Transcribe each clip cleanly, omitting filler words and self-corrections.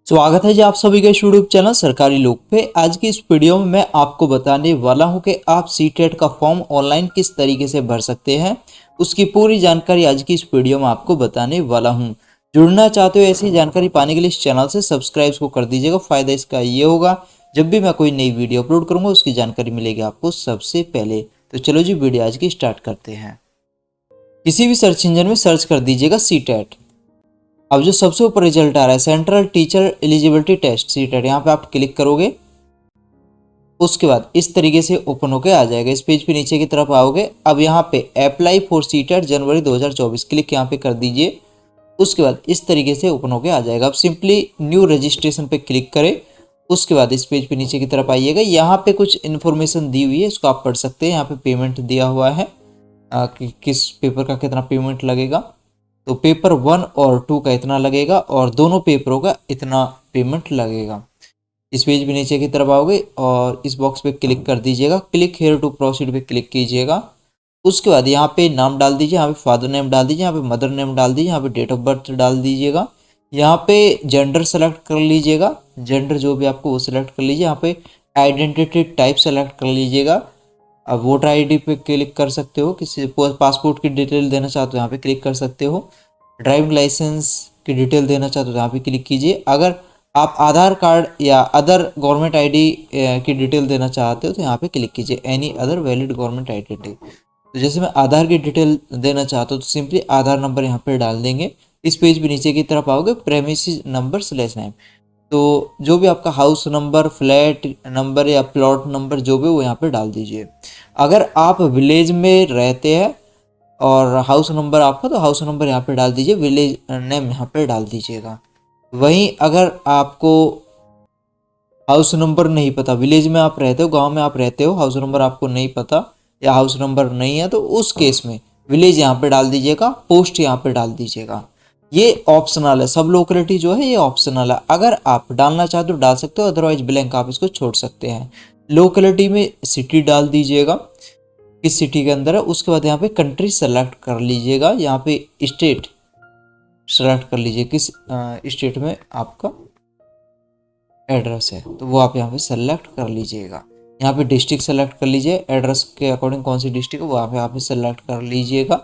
स्वागत है जी आप सभी के यूट्यूब चैनल सरकारी लोग पे। आज की इस वीडियो में मैं आपको बताने वाला हूं कि आप सीटेट का फॉर्म ऑनलाइन किस तरीके से भर सकते हैं। उसकी पूरी जानकारी आज की इस वीडियो में आपको बताने वाला हूं। जुड़ना चाहते हो ऐसी जानकारी पाने के लिए इस चैनल से सब्सक्राइब को कर दीजिएगा। फायदा इसका ये होगा, जब भी मैं कोई नई वीडियो अपलोड करूंगा उसकी जानकारी मिलेगी आपको सबसे पहले। तो चलो जी वीडियो आज की स्टार्ट करते हैं। किसी भी सर्च इंजन में सर्च कर दीजिएगा सीटेट। अब जो सबसे ऊपर रिजल्ट आ रहा है central teacher eligibility test CTET, यहाँ पे आप क्लिक करोगे। उसके बाद इस तरीके से ओपन होके आ जाएगा। इस पेज पे नीचे की तरफ आओगे। अब यहाँ पे apply for CTET January 2024 click यहाँ पे कर दीजिए। उसके बाद इस तरीके से ओपन होके आ जाएगा। अब सिंपली न्यू रजिस्ट्रेशन पे क्लिक करें। उसके बाद इस पेज पे नीचे की तरफ आइएगा। यहाँ पे कुछ इन्फॉर्मेशन दी हुई है, इसको आप पढ़ सकते हैं। यहाँ पे पेमेंट दिया हुआ है कि किस पेपर का कितना पेमेंट लगेगा। तो पेपर 1 और 2 का इतना लगेगा और दोनों पेपरों का इतना पेमेंट लगेगा। इस पेज पे नीचे की तरफ आओगे और इस बॉक्स पे क्लिक कर दीजिएगा। क्लिक हेयर टू प्रोसीड पे क्लिक कीजिएगा। उसके बाद यहाँ पे नाम डाल दीजिए, यहाँ पे फादर नेम डाल दीजिए, यहाँ पे मदर नेम डाल दीजिए, यहाँ पे डेट ऑफ बर्थ डाल दीजिएगा। यहाँ पे जेंडर सेलेक्ट कर लीजिएगा, जेंडर जो भी आपको वो सिलेक्ट कर लीजिए। यहाँ पे आइडेंटिटी टाइप सेलेक्ट कर लीजिएगा। अब वोटर आईडी पे क्लिक कर सकते हो, किसी पासपोर्ट की डिटेल देना चाहते हो यहाँ पे क्लिक कर सकते हो। ड्राइविंग लाइसेंस की डिटेल देना चाहते हो यहाँ पे क्लिक कीजिए। अगर आप आधार कार्ड या अदर गवर्नमेंट आईडी की डिटेल देना चाहते हो तो यहाँ पे क्लिक कीजिए any other valid government identity. तो जैसे मैं आधार की डिटेल देना चाहता हूँ तो सिंपली आधार नंबर यहाँ पे डाल देंगे। इस पेज पे नीचे की तरफ आओगे, प्रेमिसेस नंबर स्लैश नेम, तो जो भी आपका हाउस नंबर, फ्लैट नंबर या प्लॉट नंबर जो भी वो यहाँ पे डाल दीजिए। अगर आप विलेज में रहते हैं और हाउस नंबर आपका, तो हाउस नंबर यहाँ पे डाल दीजिए, विलेज नेम यहाँ पे डाल दीजिएगा। वहीं अगर आपको हाउस नंबर नहीं पता, विलेज में आप रहते हो, गांव में आप रहते हो, हाउस नंबर आपको नहीं पता या हाउस नंबर नहीं है, तो उस केस में विलेज यहाँ पे डाल दीजिएगा, पोस्ट यहाँ पे डाल दीजिएगा। ये ऑप्शनल है, सब लोकेलिटी जो है ये ऑप्शनल है। अगर आप डालना चाहते हो डाल सकते हो, अदरवाइज ब्लैंक आप इसको छोड़ सकते हैं। लोकेलिटी में सिटी डाल दीजिएगा, किस सिटी के अंदर है। उसके बाद यहाँ पे कंट्री सेलेक्ट कर लीजिएगा। यहाँ पे स्टेट सेलेक्ट कर लीजिए, किस स्टेट में आपका एड्रेस है तो वो आप यहाँ पे सेलेक्ट कर लीजिएगा। यहाँ पे डिस्ट्रिक्ट सेलेक्ट कर लीजिए, एड्रेस के अकॉर्डिंग कौन सी डिस्ट्रिक्ट है वो आप यहाँ पे सेलेक्ट कर लीजिएगा।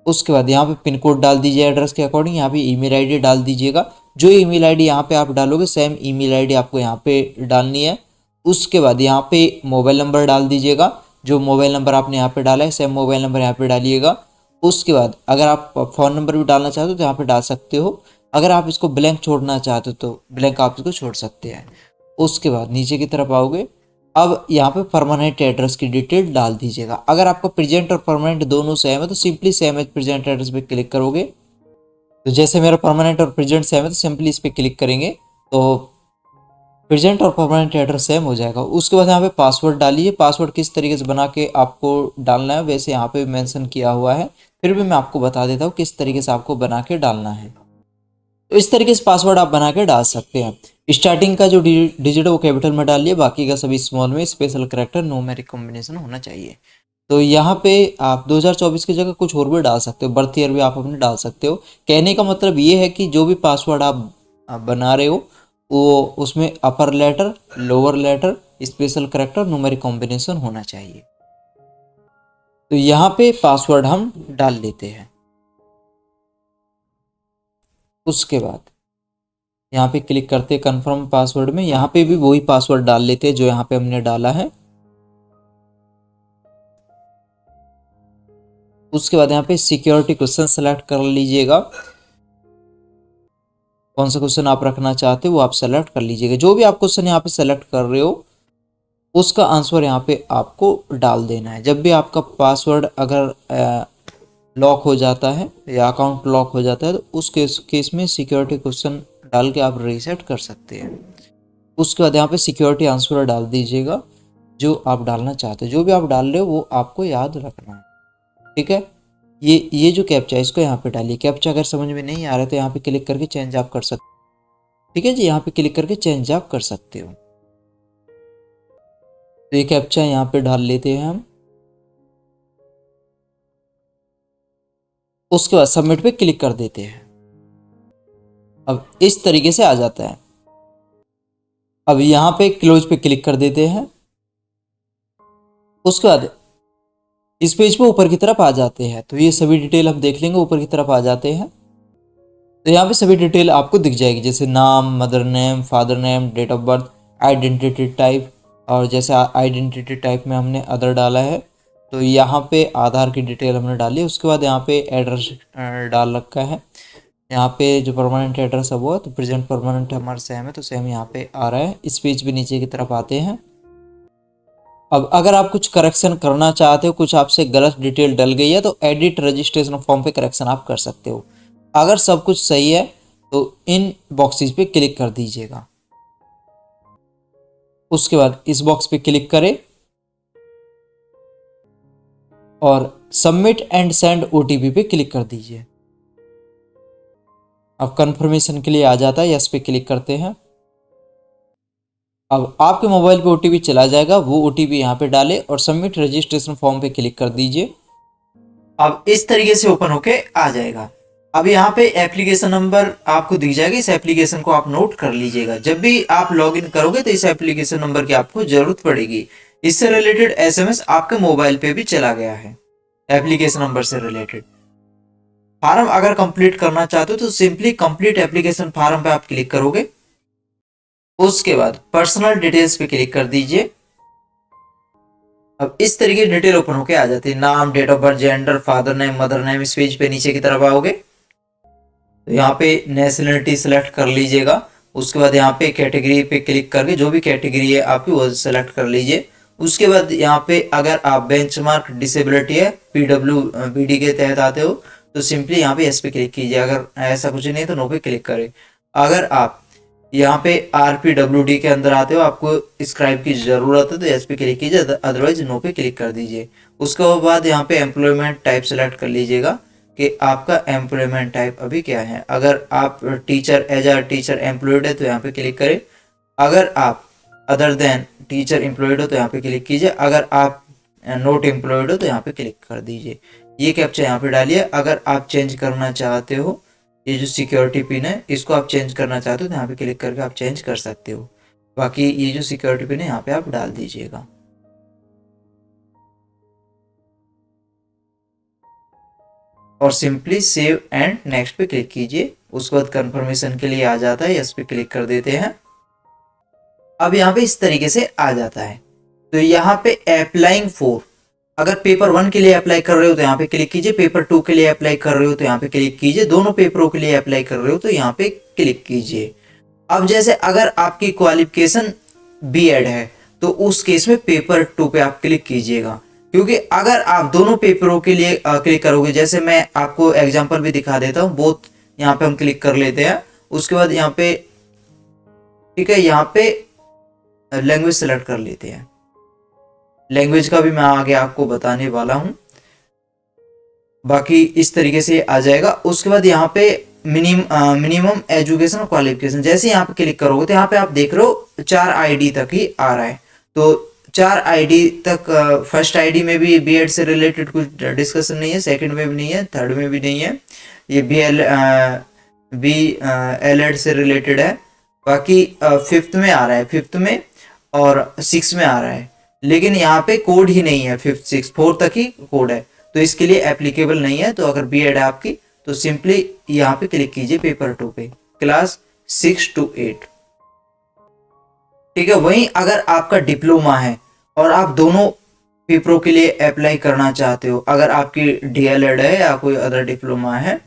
उसके बाद यहाँ पे पिन कोड डाल दीजिए एड्रेस के अकॉर्डिंग। यहाँ पे ईमेल आईडी डाल दीजिएगा। जो ईमेल आईडी यहाँ पे आप डालोगे सेम ईमेल आईडी आपको यहाँ पे डालनी है। उसके बाद यहाँ पे मोबाइल नंबर डाल दीजिएगा, जो मोबाइल नंबर आपने यहाँ पे डाला है सेम मोबाइल नंबर यहाँ पे डालिएगा। उसके बाद अगर आप फ़ोन नंबर भी डालना चाहते हो तो यहाँ पे डाल सकते हो। अगर आप इसको ब्लैंक छोड़ना चाहते हो तो ब्लैंक आप इसको छोड़ सकते हैं। उसके बाद नीचे की तरफ आओगे। अब यहाँ पे परमानेंट एड्रेस की डिटेल डाल दीजिएगा। अगर आपका प्रेजेंट और परमानेंट दोनों सेम है तो simply same as present address पे क्लिक करोगे। तो जैसे मेरा परमानेंट और प्रेजेंट सेम है तो सिंपली इस पे क्लिक करेंगे तो प्रेजेंट और परमानेंट एड्रेस सेम हो जाएगा। उसके बाद यहाँ पे पासवर्ड डालिए। पासवर्ड किस तरीके से बना के आपको डालना है वैसे यहाँ पे मेंशन किया हुआ है, फिर भी मैं आपको बता देता हूँ किस तरीके से आपको बना के डालना है। तो इस तरीके से पासवर्ड आप बना के डाल सकते हैं। स्टार्टिंग का जो डिजिट है वो कैपिटल में डालिए, बाकी का सभी स्मॉल में, स्पेशल कैरेक्टर न्यूमेरिक कॉम्बिनेशन होना चाहिए। तो यहाँ पे आप 2024 की जगह कुछ और भी डाल सकते हो, बर्थ ईयर भी आप अपने डाल सकते हो। कहने का मतलब ये है कि जो भी पासवर्ड आप बना रहे हो वो उसमें upper letter, lower letter, special character, numeric combination होना चाहिए। तो यहाँ पे पासवर्ड हम डाल लेते हैं। उसके बाद यहाँ पे क्लिक करते हैं कंफर्म पासवर्ड में। यहाँ पे भी वही पासवर्ड डाल लेते हैं जो यहाँ पे हमने डाला है। उसके बाद यहाँ पे सिक्योरिटी क्वेश्चन सेलेक्ट कर लीजिएगा, कौन सा क्वेश्चन आप रखना चाहते हो वो आप सेलेक्ट कर लीजिएगा। जो भी आप क्वेश्चन यहाँ पे सेलेक्ट कर रहे हो उसका आंसर यहाँ पे आपको डाल देना है। जब भी आपका पासवर्ड अगर लॉक हो जाता है या अकाउंट लॉक हो जाता है तो उस केस में सिक्योरिटी क्वेश्चन डाल के आप रीसेट कर सकते हैं। उसके बाद यहाँ पे सिक्योरिटी आंसर डाल दीजिएगा जो आप डालना चाहते हो। जो भी आप डाल रहे हो वो आपको याद रखना है, ठीक है। ये जो कैप्चा है इसको यहाँ पे डालिए। कैप्चा अगर समझ में नहीं आ रहा है तो यहाँ पे क्लिक करके चेंज आप कर सकते हो, ठीक है जी। यहाँ पे क्लिक करके चेंज आप कर सकते हो। तो ये कैप्चा यहाँ पे डाल लेते हैं हम। उसके बाद सबमिट पे क्लिक कर देते हैं। अब इस तरीके से आ जाता है। अब यहाँ पे क्लोज पे क्लिक कर देते हैं। उसके बाद इस पेज पे ऊपर की तरफ आ जाते हैं, तो ये सभी डिटेल हम देख लेंगे। ऊपर की तरफ आ जाते हैं तो यहाँ पे सभी डिटेल आपको दिख जाएगी, जैसे नाम, mother name, father name, date of birth, identity type. और जैसे आइडेंटिटी टाइप में हमने अदर डाला है, तो यहाँ पे आधार की डिटेल हमने डाली। उसके बाद यहाँ पे एड्रेस डाल रखा है। यहाँ पे जो परमानेंट एड्रेस है वो है, तो प्रेजेंट परमानेंट हमारा सेम है, तो सेम यहाँ पे आ रहा है। इस पेज पे नीचे की तरफ आते हैं। अब अगर आप कुछ करेक्शन करना चाहते हो, कुछ आपसे गलत डिटेल डल गई है, तो एडिट रजिस्ट्रेशन फॉर्म पे करेक्शन आप कर सकते हो। अगर सब कुछ सही है तो इन बॉक्सेस पे क्लिक कर दीजिएगा। उसके बाद इस बॉक्स पे क्लिक करें और सबमिट एंड सेंड ओटीपी पे क्लिक कर दीजिए। अब कंफर्मेशन के लिए आ जाता है, यस पे क्लिक करते हैं। अब आपके मोबाइल पे ओटीपी चला जाएगा, वो ओटीपी यहाँ पे डालें और सबमिट रजिस्ट्रेशन फॉर्म पे क्लिक कर दीजिए। अब इस तरीके से ओपन होके आ जाएगा। अब यहाँ पे एप्लीकेशन नंबर आपको दिख जाएगा, इस एप्लीकेशन को आप नोट कर लीजिएगा। जब भी आप लॉगिन करोगे तो इस एप्लीकेशन नंबर की आपको जरूरत पड़ेगी। इससे रिलेटेड एसएमएस आपके मोबाइल पे भी चला गया है, एप्लीकेशन नंबर से रिलेटेड। फॉर्म अगर कंप्लीट करना चाहते हो तो सिंपली कंप्लीट एप्लीकेशन फॉर्म पे आप क्लिक करोगे। उसके बाद पर्सनल डिटेल्स पे क्लिक कर दीजिए। अब इस तरीके डिटेल ओपन होके आ जाती है, नाम, date of birth, gender, father name, mother name. इस पेज पे नीचे की तरफ आओगे तो यहाँ पे नेशनलिटी सेलेक्ट कर लीजिएगा। उसके बाद यहाँ पे कैटेगरी पे क्लिक करके जो भी कैटेगरी है आपकी वो सेलेक्ट कर लीजिए। उसके बाद यहाँ पे अगर आप बेंचमार्क डिसेबिलिटी है PWBD के तहत आते हो तो सिंपली यहाँ पे यस पे क्लिक कीजिए। अगर ऐसा कुछ नहीं तो नो पे क्लिक करें। अगर आप यहाँ पे RPWD के अंदर आते हो, आपको स्क्राइब की जरूरत है तो यस पे क्लिक कीजिए, अदरवाइज नो पे क्लिक कर दीजिए। उसके बाद यहाँ पे एम्प्लॉयमेंट टाइप सेलेक्ट कर लीजिएगा कि आपका एम्प्लॉयमेंट टाइप अभी क्या है। अगर आप teacher as a teacher employed है तो यहाँ पे क्लिक करें। अगर आप अदर देन टीचर एम्प्लॉयड हो तो यहाँ पे क्लिक कीजिए। अगर आप नॉट एम्प्लॉयड हो तो यहाँ पे क्लिक कर दीजिए। ये कैप्चा यहाँ पे डालिए। अगर आप चेंज करना चाहते हो, ये जो सिक्योरिटी पिन है इसको आप चेंज करना चाहते हो तो यहाँ पे क्लिक करके आप चेंज कर सकते हो। बाकी ये जो सिक्योरिटी पिन है यहाँ पे आप डाल दीजिएगा। और सिंपली सेव एंड नेक्स्ट पे क्लिक कीजिए। उसके बाद कंफर्मेशन के लिए आ जाता है, यस पे क्लिक कर देते हैं। अब यहाँ पे इस तरीके से आ जाता है। तो यहाँ पे अप्लाइंग फॉर, अगर पेपर 1 के लिए अप्लाई कर रहे हो तो यहाँ पे क्लिक कीजिए। पेपर 2 के लिए अप्लाई कर रहे हो तो यहाँ पे क्लिक कीजिए। दोनों पेपरों के लिए अप्लाई कर रहे हो तो यहाँ पे क्लिक कीजिए। अब जैसे अगर आपकी क्वालिफिकेशन B.Ed है तो उस केस में पेपर 2 पे आप क्लिक कीजिएगा, क्योंकि अगर आप दोनों पेपरों के लिए क्लिक करोगे, जैसे मैं आपको एग्जांपल भी दिखा देता हूँ, बोथ यहाँ पे हम क्लिक कर लेते हैं। उसके बाद यहाँ पे ठीक है, यहाँ पे लैंग्वेज सेलेक्ट कर लेते हैं। लैंग्वेज का भी मैं आगे आपको बताने वाला हूँ। बाकी इस तरीके से आ जाएगा। उसके बाद यहाँ पे मिनिमम एजुकेशन क्वालिफिकेशन, जैसे यहाँ पे क्लिक करोगे तो यहाँ पे आप देख रहे हो 4 ID तक ही आ रहा है। तो 4 ID तक, फर्स्ट ID में भी B.Ed से रिलेटेड कुछ डिस्कशन नहीं है, सेकंड में भी नहीं है, थर्ड में भी नहीं है। ये B.Ed से रिलेटेड है। बाकी 5th में आ रहा है, 5th में और 6 में आ रहा है, लेकिन यहाँ पे कोड ही नहीं है। 5th 6 4 तक ही कोड है, तो इसके लिए एप्लीकेबल नहीं है। तो अगर B.Ed है आपकी तो सिंपली यहाँ पे क्लिक कीजिए पेपर 2 पे, क्लास 6 to 8। ठीक है। वहीं अगर आपका डिप्लोमा है और आप दोनों पेपरों के लिए अप्लाई करना चाहते हो, अगर आपकी DLED है या कोई अदर डिप्लोमा है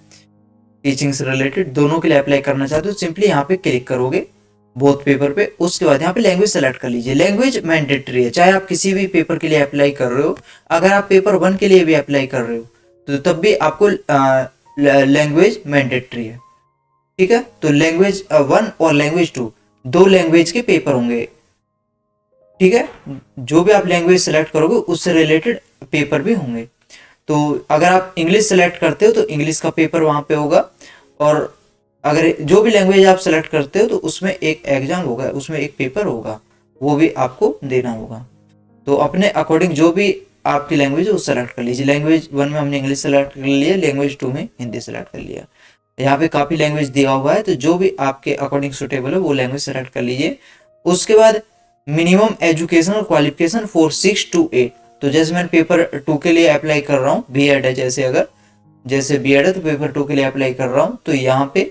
टीचिंग से रिलेटेड, दोनों के लिए अप्लाई करना चाहते हो, सिंपली यहाँ पे क्लिक करोगे बोथ पेपर पे। उसके बाद यहाँ पे लैंग्वेज सेलेक्ट कर लीजिए। लैंग्वेज मैंडेटरी है, चाहे आप किसी भी पेपर के लिए अप्लाई कर रहे हो। अगर आप पेपर 1 के लिए भी अप्लाई कर रहे हो तो तब भी आपको लैंग्वेज मैंडेटरी है। ठीक है। तो लैंग्वेज 1 और लैंग्वेज 2 दो लैंग्वेज के पेपर होंगे। ठीक है। जो भी आप लैंग्वेज सेलेक्ट करोगे उससे रिलेटेड पेपर भी होंगे। तो अगर आप इंग्लिश सेलेक्ट करते हो तो इंग्लिश का पेपर वहां पे होगा, और अगर जो भी लैंग्वेज आप सेलेक्ट करते हो तो उसमें एक एग्जाम होगा, उसमें एक पेपर होगा, वो भी आपको देना होगा। तो अपने अकॉर्डिंग जो भी आपकी लैंग्वेज है वो सेलेक्ट कर लीजिए। लैंग्वेज 1 में हमने इंग्लिश सेलेक्ट कर लिया, लैंग्वेज 2 में हिंदी सेलेक्ट कर लिया। यहाँ पे काफ़ी लैंग्वेज दिया हुआ है, तो जो भी आपके अकॉर्डिंग सुटेबल है वो लैंग्वेज सेलेक्ट कर लीजिए। उसके बाद मिनिमम एजुकेशन और क्वालिफिकेशन फॉर 6 to 8। तो जैसे मैं पेपर 2 के लिए अप्लाई कर रहा हूँ, बीएड है, जैसे बीएड है तो पेपर 2 के लिए अप्लाई कर रहा हूँ, तो यहाँ पे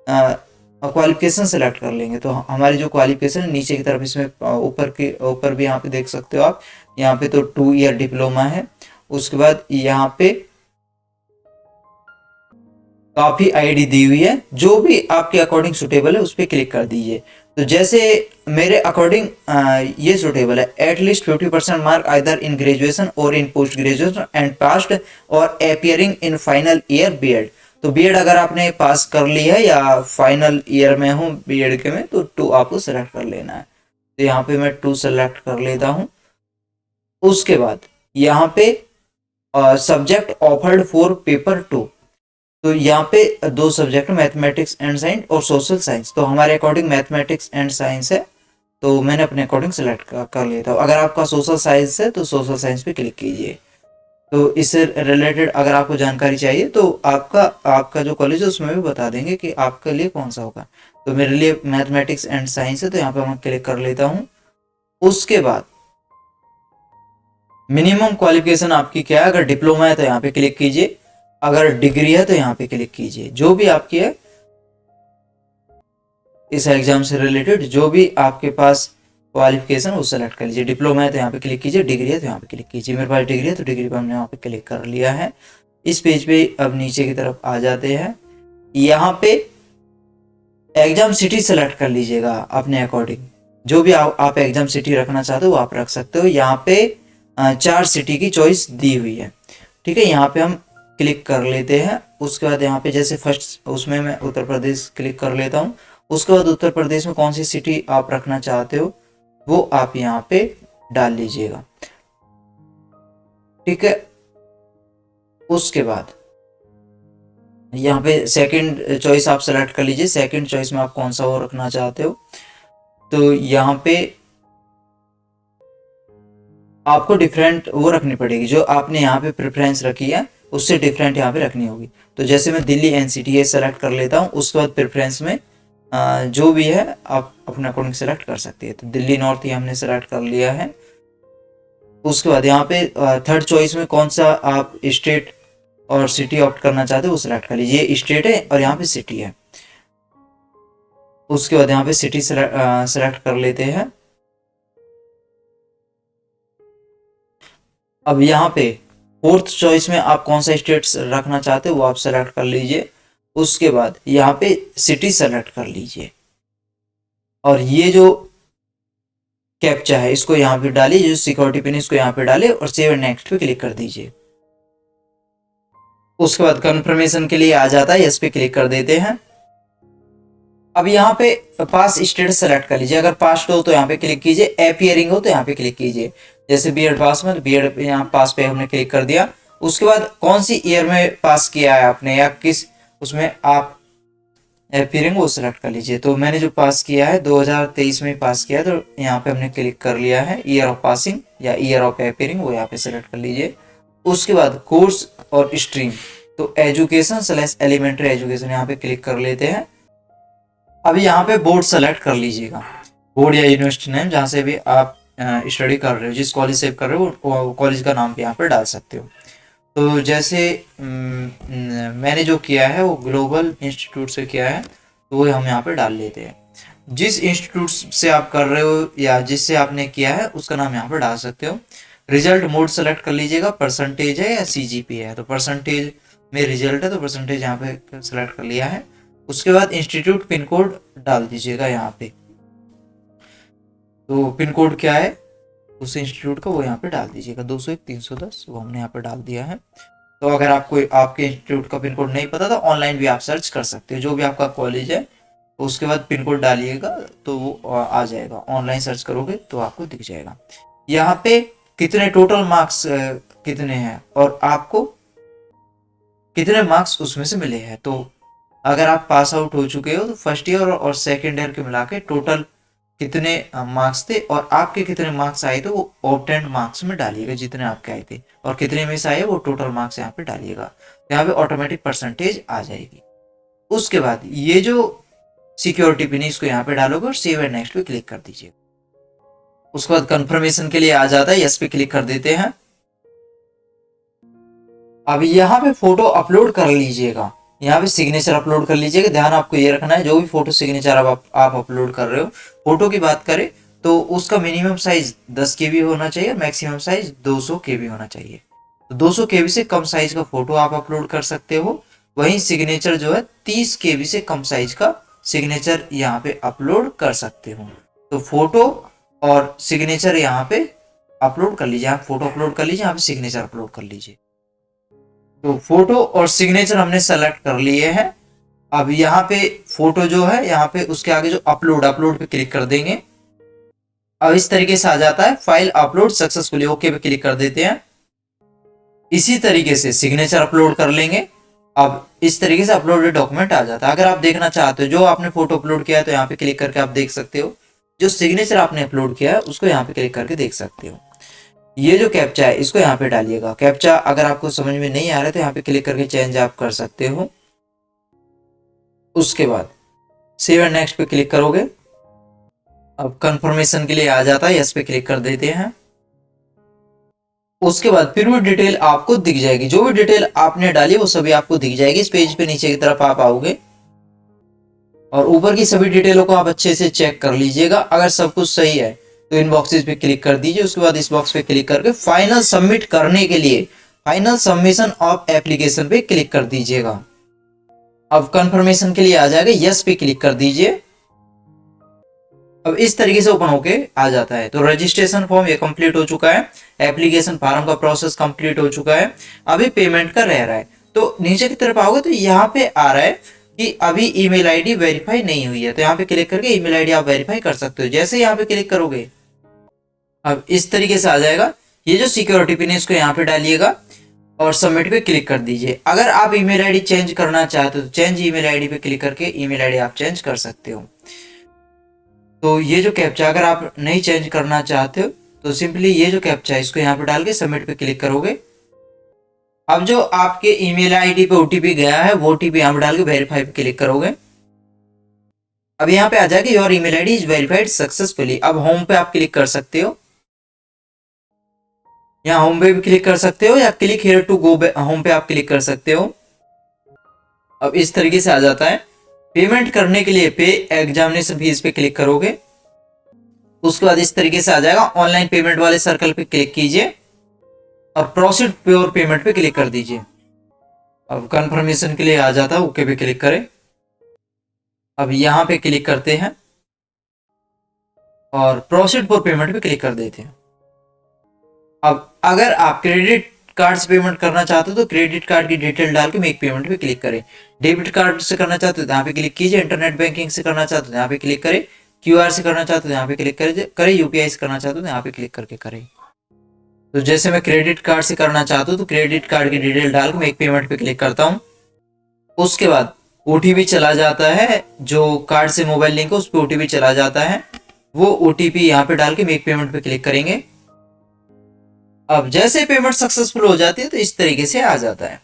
क्वालिफिकेशन सेलेक्ट कर लेंगे। तो हमारी जो क्वालिफिकेशन है नीचे की तरफ, इसमें ऊपर भी यहाँ पे देख सकते हो आप, यहाँ पे तो 2 ईयर डिप्लोमा है। उसके बाद यहाँ पे काफी आईडी दी हुई है, जो भी आपके अकॉर्डिंग सुटेबल है उस पर क्लिक कर दीजिए। तो जैसे मेरे अकॉर्डिंग ये सुटेबल है, at least 50% mark either in graduation और in post graduation and passed और appearing in final year BEd. तो बीएड अगर आपने पास कर ली है या फाइनल ईयर में हूँ बीएड के में, तो 2 आपको सेलेक्ट कर लेना है। तो यहाँ पे मैं 2 सेलेक्ट कर लेता हूँ। उसके बाद यहाँ पे सब्जेक्ट ऑफर्ड फॉर पेपर 2, तो यहाँ पे 2 सब्जेक्ट, मैथमेटिक्स एंड साइंस और सोशल साइंस। तो हमारे अकॉर्डिंग मैथमेटिक्स एंड साइंस है, तो मैंने अपने अकॉर्डिंग सेलेक्ट कर लेता हूँ। अगर आपका सोशल साइंस है तो सोशल साइंस पे क्लिक कीजिए। तो इससे रिलेटेड अगर आपको जानकारी चाहिए तो आपका जो कॉलेज है उसमें भी बता देंगे कि आपके लिए कौन सा होगा। तो मेरे लिए मैथमेटिक्स एंड साइंस है, तो यहाँ पे मैं क्लिक कर लेता हूँ। उसके बाद मिनिमम क्वालिफिकेशन आपकी क्या है, अगर डिप्लोमा है तो यहाँ पे क्लिक कीजिए, अगर डिग्री है तो यहाँ पे क्लिक कीजिए। जो भी आपकी है इस एग्जाम से रिलेटेड, जो भी आपके पास क्वालिफिकेशन वो सेलेक्ट कर लीजिए। डिप्लोमा है तो यहाँ पे क्लिक कीजिए, डिग्री है तो यहाँ पे क्लिक कीजिए। मेरे पास डिग्री है तो डिग्री पर हमने यहाँ पे क्लिक कर लिया है। इस पेज पे अब नीचे की तरफ आ जाते हैं। यहाँ पे एग्जाम सिटी सेलेक्ट कर लीजिएगा अपने अकॉर्डिंग, जो भी आप एग्जाम सिटी रखना चाहते हो वो आप रख सकते हो। यहाँ पे 4 सिटी की चॉइस दी हुई है, ठीक है। यहाँ पे हम क्लिक कर लेते हैं। उसके बाद यहाँ पे जैसे फर्स्ट उसमें मैं उत्तर प्रदेश क्लिक कर लेता हूँ। उसके बाद उत्तर प्रदेश में कौन सी सिटी आप रखना चाहते हो वो आप यहाँ पे डाल लीजिएगा, ठीक है। उसके बाद यहाँ पे सेकंड चॉइस आप सेलेक्ट कर लीजिए, सेकंड चॉइस में आप कौन सा वो रखना चाहते हो। तो यहाँ पे आपको डिफरेंट वो रखनी पड़ेगी, जो आपने यहाँ पे प्रेफरेंस रखी है उससे डिफरेंट यहाँ पे रखनी होगी। तो जैसे मैं दिल्ली एनसीटी सेलेक्ट कर लेता हूँ। उसके बाद प्रेफरेंस में जो भी है आप अपने अकॉर्डिंग सेलेक्ट कर सकते हैं। तो दिल्ली नॉर्थ ही हमने सेलेक्ट कर लिया है। उसके बाद यहाँ पे थर्ड चॉइस में कौन सा आप स्टेट और सिटी ऑप्ट करना चाहते हो वो सिलेक्ट कर लीजिए। ये स्टेट है और यहाँ पे सिटी है। उसके बाद यहाँ पे सिटी सेलेक्ट कर लेते हैं। अब यहाँ पे फोर्थ चॉइस में आप कौन सा स्टेट रखना चाहते हो वो आप सेलेक्ट कर लीजिए। उसके बाद यहाँ पे सिटी सेलेक्ट कर लीजिए और ये जो कैप्चा है इसको यहाँ पे डालिए, जो सिक्योरिटी पिन इसको यहाँ पे डालिए और सेव एंड नेक्स्ट पे क्लिक कर दीजिए। उसके बाद कंफर्मेशन के लिए आ जाता है, इस पे क्लिक कर देते हैं। अब यहाँ पे पास स्टेट सेलेक्ट कर लीजिए। अगर पास हो तो यहाँ पे क्लिक कीजिए, अपियरिंग हो तो यहाँ पे क्लिक कीजिए। जैसे बीएड पास में, तो बीएड यहाँ पास पे हमने क्लिक कर दिया। उसके बाद कौन सी ईयर में पास किया है आपने या किस उसमें आप अपियरिंग वो सेलेक्ट कर लीजिए। तो मैंने जो पास किया है 2023 में पास किया है, तो यहाँ पे हमने क्लिक कर लिया है। ईयर ऑफ पासिंग या ईयर ऑफ अपियरिंग वो यहाँ पे सेलेक्ट कर लीजिए। उसके बाद कोर्स और स्ट्रीम, तो एजुकेशन / एलिमेंट्री एजुकेशन यहाँ पे क्लिक कर लेते हैं। अभी यहाँ पे बोर्ड सेलेक्ट कर लीजिएगा, बोर्ड या यूनिवर्सिटी नेम जहाँ से भी आप स्टडी कर रहे हो, जिस कॉलेज से कर रहे हो वो कॉलेज का नाम भी यहाँ पे डाल सकते हो। तो जैसे मैंने जो किया है वो ग्लोबल इंस्टीट्यूट से किया है, तो वो हम यहाँ पे डाल लेते हैं। जिस इंस्टीट्यूट से आप कर रहे हो या जिससे आपने किया है उसका नाम यहाँ पे डाल सकते हो। रिजल्ट मोड सेलेक्ट कर लीजिएगा, परसेंटेज है या सीजीपी है। तो परसेंटेज में रिजल्ट है तो परसेंटेज यहाँ पे सेलेक्ट कर लिया है। उसके बाद इंस्टीट्यूट पिन कोड डाल दीजिएगा यहाँ पे। तो पिन कोड क्या है उस इंस्टीट्यूट का वो यहाँ पे डाल दीजिएगा, 201 310 वो हमने यहाँ पे डाल दिया है। तो अगर आपको आपके इंस्टीट्यूट का पिन कोड नहीं पता तो ऑनलाइन भी आप सर्च कर सकते हो, जो भी आपका कॉलेज है तो उसके बाद पिन कोड डालिएगा तो वो आ जाएगा। ऑनलाइन सर्च करोगे तो आपको दिख जाएगा। यहाँ पे कितने टोटल मार्क्स कितने हैं और आपको कितने मार्क्स उसमें से मिले हैं। तो अगर आप पास आउट हो चुके हो तो फर्स्ट ईयर और सेकेंड ईयर के मिला के टोटल कितने मार्क्स थे और आपके कितने मार्क्स आए थे वो ऑब्टेंड मार्क्स में डालिएगा जितने आपके आए थे, और कितने में से आए वो टोटल मार्क्स यहाँ पे डालिएगा। यहाँ पे ऑटोमेटिक परसेंटेज आ जाएगी। उसके बाद ये जो सिक्योरिटी पिन है इसको यहाँ पे डालोगे और सेव एंड नेक्स्ट पे क्लिक कर दीजिए। उसके बाद कंफर्मेशन के लिए आ जाता है, यस पे क्लिक कर देते हैं। अब यहाँ पे फोटो अपलोड कर लीजिएगा, यहाँ पे सिग्नेचर अपलोड कर लीजिएगा। ध्यान आपको ये रखना है जो भी फोटो सिग्नेचर आप अपलोड कर रहे हो, फोटो की बात करें तो उसका मिनिमम साइज 10 KB होना चाहिए, मैक्सिमम साइज 200 KB होना चाहिए। तो 200 KB से कम साइज का फोटो आप अपलोड कर सकते हो। वहीं सिग्नेचर जो है 30 KB से कम साइज का सिग्नेचर यहाँ पे अपलोड कर सकते हो। तो फोटो और सिग्नेचर यहाँ पे अपलोड कर लीजिए, आप फोटो अपलोड कर लीजिए, यहाँ पे सिग्नेचर अपलोड कर लीजिए। तो फोटो और सिग्नेचर हमने सेलेक्ट कर लिए हैं। अब यहाँ पे फोटो जो है यहाँ पे उसके आगे जो अपलोड पे क्लिक कर देंगे। अब इस तरीके से आ जाता है फाइल अपलोड सक्सेसफुली, ओके पे क्लिक कर देते हैं। इसी तरीके से सिग्नेचर अपलोड कर लेंगे। अब इस तरीके से अपलोडेड डॉक्यूमेंट आ जाता है। अगर आप देखना चाहते हो जो आपने फोटो अपलोड किया है तो यहाँ पे क्लिक करके आप देख सकते हो, जो सिग्नेचर आपने अपलोड किया है उसको यहाँ पे क्लिक करके देख सकते हो। ये जो कैप्चा है इसको यहाँ पे डालिएगा। कैप्चा अगर आपको समझ में नहीं आ रहा है तो यहाँ पे क्लिक करके चेंज आप कर सकते हो। उसके बाद सेव एंड नेक्स्ट पे क्लिक करोगे। अब कंफर्मेशन के लिए आ जाता है, यस पे क्लिक कर देते हैं। उसके बाद फिर वो डिटेल आपको दिख जाएगी, जो भी डिटेल आपने डाली वो सभी आपको दिख जाएगी। इस पेज पे नीचे की तरफ आप आओगे और ऊपर की सभी डिटेलों को आप अच्छे से चेक कर लीजिएगा। अगर सब कुछ सही है तो इन बॉक्सेस पे क्लिक कर दीजिए। उसके बाद इस बॉक्स पे क्लिक करके फाइनल सबमिट करने के लिए फाइनल सबमिशन ऑफ एप्लीकेशन पे क्लिक कर दीजिएगा। अब कंफर्मेशन के लिए आ जाएगा, यस पे क्लिक कर दीजिए। अब इस तरीके से ओपन होके आ जाता है। तो रजिस्ट्रेशन फॉर्म ये कंप्लीट हो चुका है, एप्लीकेशन फॉर्म का प्रोसेस कंप्लीट हो चुका है, अभी पेमेंट का रह रहा है। तो नीचे की तरफ आओगे तो यहाँ पे आ रहा है कि अभी ईमेल आईडी वेरीफाई नहीं हुई है, तो यहाँ पे क्लिक करके ईमेल आईडी आप वेरीफाई कर सकते हो। जैसे यहाँ पे क्लिक करोगे अब इस तरीके से आ जाएगा। ये जो सिक्योरिटी पिन है इसको यहाँ पे डालिएगा और सबमिट पे क्लिक कर दीजिए। अगर आप ईमेल आईडी चेंज करना चाहते हो तो चेंज ईमेल आईडी पे क्लिक करके ईमेल आईडी आप चेंज कर सकते हो। तो ये जो कैप्चा अगर आप नहीं चेंज करना चाहते हो तो सिंपली ये जो कैप्चा है इसको यहाँ पे डाल के सबमिट पे क्लिक करोगे। अब जो आपके ईमेल आईडी पे ओटीपी गया है वो ओटीपी यहाँ पे डाल के वेरीफाई पे क्लिक करोगे। अब यहाँ पे आ जाएगा your email ID is verified successfully. अब होम पे आप क्लिक कर सकते हो, यहाँ होम पे भी क्लिक कर सकते हो या click here to go home पे आप क्लिक कर सकते हो। अब इस तरीके से आ जाता है। पेमेंट करने के लिए पे एग्जामिनेशन फीस पे क्लिक करोगे। उसके बाद इस तरीके से आ जाएगा, ऑनलाइन पेमेंट वाले सर्कल पे क्लिक कीजिए और प्रोसीड प्योर पेमेंट पे क्लिक कर दीजिए। अब कंफर्मेशन के लिए आ जाता है, ओके पे क्लिक करें। अब यहाँ पे क्लिक करते हैं और प्रोसीड फॉर पेमेंट पे क्लिक कर देते हैं। अब अगर आप क्रेडिट कार्ड से पेमेंट करना चाहते हो तो क्रेडिट कार्ड की डिटेल डाल के मेक पेमेंट पे क्लिक करें। डेबिट कार्ड से करना चाहते हो तो यहाँ पे क्लिक कीजिए। इंटरनेट बैंकिंग से करना चाहते हो तो यहाँ पे क्लिक करें। क्यूआर से करना चाहते हो तो यहाँ पे क्लिक करें। यूपीआई से करना चाहते हो तो यहाँ पे क्लिक करके करें। तो जैसे मैं क्रेडिट कार्ड से करना चाहता हूँ तो क्रेडिट कार्ड की डिटेल डाल के मेक पेमेंट पे क्लिक करता हूँ। उसके बाद ओटीपी चला जाता है, जो कार्ड से मोबाइल लिंक है उस पर ओटीपी चला जाता है, वो ओटीपी यहाँ पे डाल के मेक पेमेंट पे क्लिक करेंगे। अब जैसे पेमेंट सक्सेसफुल हो जाती है तो इस तरीके से आ जाता है।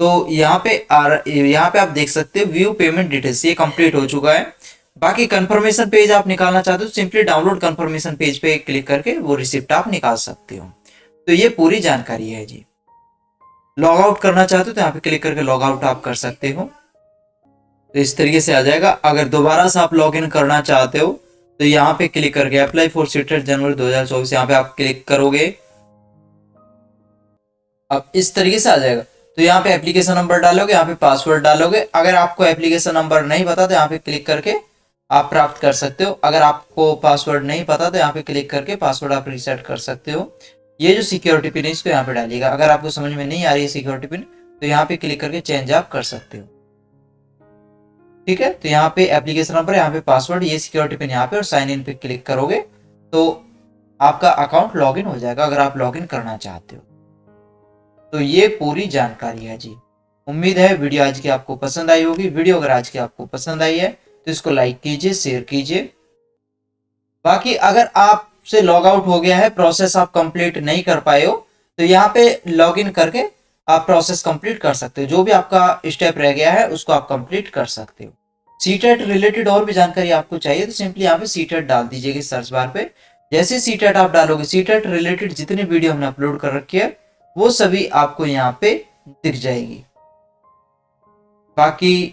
तो यहाँ पे आप देख सकते हो व्यू पेमेंट डिटेल्स, ये कंप्लीट हो चुका है। बाकी कंफर्मेशन पेज आप निकालना चाहते हो सिंपली डाउनलोड कंफर्मेशन पेज पे क्लिक करके वो रिसिप्ट आप निकाल सकते हो। तो ये पूरी जानकारी है जी। लॉग आउट करना चाहते हो तो यहाँ पे क्लिक करके लॉग आउट आप कर सकते हो। तो इस तरीके से आ जाएगा। अगर दोबारा से आप लॉग इन करना चाहते हो तो यहाँ पे क्लिक करके अप्लाई फॉर सीटेट जनवरी 2024 यहाँ पे आप क्लिक करोगे। अब इस तरीके से आ जाएगा। तो यहाँ पे एप्लीकेशन नंबर डालोगे, यहाँ पे पासवर्ड डालोगे। अगर आपको एप्लीकेशन नंबर नहीं पता तो यहाँ पे क्लिक करके आप प्राप्त कर सकते हो। अगर आपको पासवर्ड नहीं पता तो यहाँ पे क्लिक करके पासवर्ड आप रीसेट कर सकते हो। ये जो सिक्योरिटी पिन है इसको यहाँ पे डालिएगा। अगर आपको समझ में नहीं आ रही है सिक्योरिटी पिन तो यहाँ पे क्लिक करके चेंज आप कर सकते हो। ठीक है, तो यहाँ पे एप्लीकेशन नंबर, यहाँ पे पासवर्ड, ये सिक्योरिटी पिन यहाँ पे और साइन इन पे क्लिक करोगे तो आपका अकाउंट लॉग इन हो जाएगा अगर आप लॉग इन करना चाहते हो। तो ये पूरी जानकारी है जी। उम्मीद है वीडियो आज की आपको पसंद आई होगी। वीडियो अगर आज की आपको पसंद आई है तो इसको लाइक कीजिए, शेयर कीजिए बाकी अगर आपसे लॉग आउट हो गया है, प्रोसेस आप कंप्लीट नहीं कर पाए हो, तो यहाँ पे लॉग इन करके आप प्रोसेस कंप्लीट कर सकते हो। जो भी आपका स्टेप रह गया है उसको आप कंप्लीट कर सकते हो। सीटेट रिलेटेड और भी जानकारी आपको चाहिए तो सिंपली यहाँ पे सीटेट डाल दीजिएगा सर्च बार पे। जैसे सीटेट आप डालोगे, सीटेट रिलेटेड जितनी वीडियो हमने अपलोड कर रखी है वो सभी आपको यहाँ पे दिख जाएगी। बाकी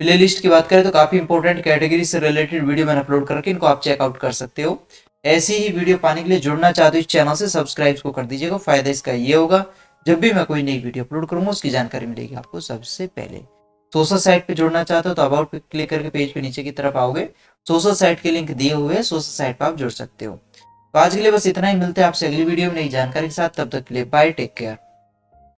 प्लेलिस्ट की बात करें तो काफी इंपॉर्टेंट कैटेगरी से रिलेटेड वीडियो मैंने अपलोड कर रखी है, इनको आप चेकआउट कर सकते हो। ऐसी ही वीडियो पाने के लिए जुड़ना चाहते हो इस चैनल से, सब्सक्राइब को कर दीजिएगा। फायदा इसका ये होगा, जब भी मैं कोई नई वीडियो अपलोड करूंगा उसकी जानकारी मिलेगी आपको सबसे पहले। सोशल साइट पे जुड़ना चाहते हो तो अबाउट पे क्लिक करके पेज पे नीचे की तरफ आओगे, सोशल साइट के लिंक दिए हुए हैं, सोशल साइट पे आप जुड़ सकते हो। तो आज के लिए बस इतना ही, मिलते हैं आपसे अगली वीडियो में नई जानकारी के साथ। तब तक के लिए बाय, टेक केयर।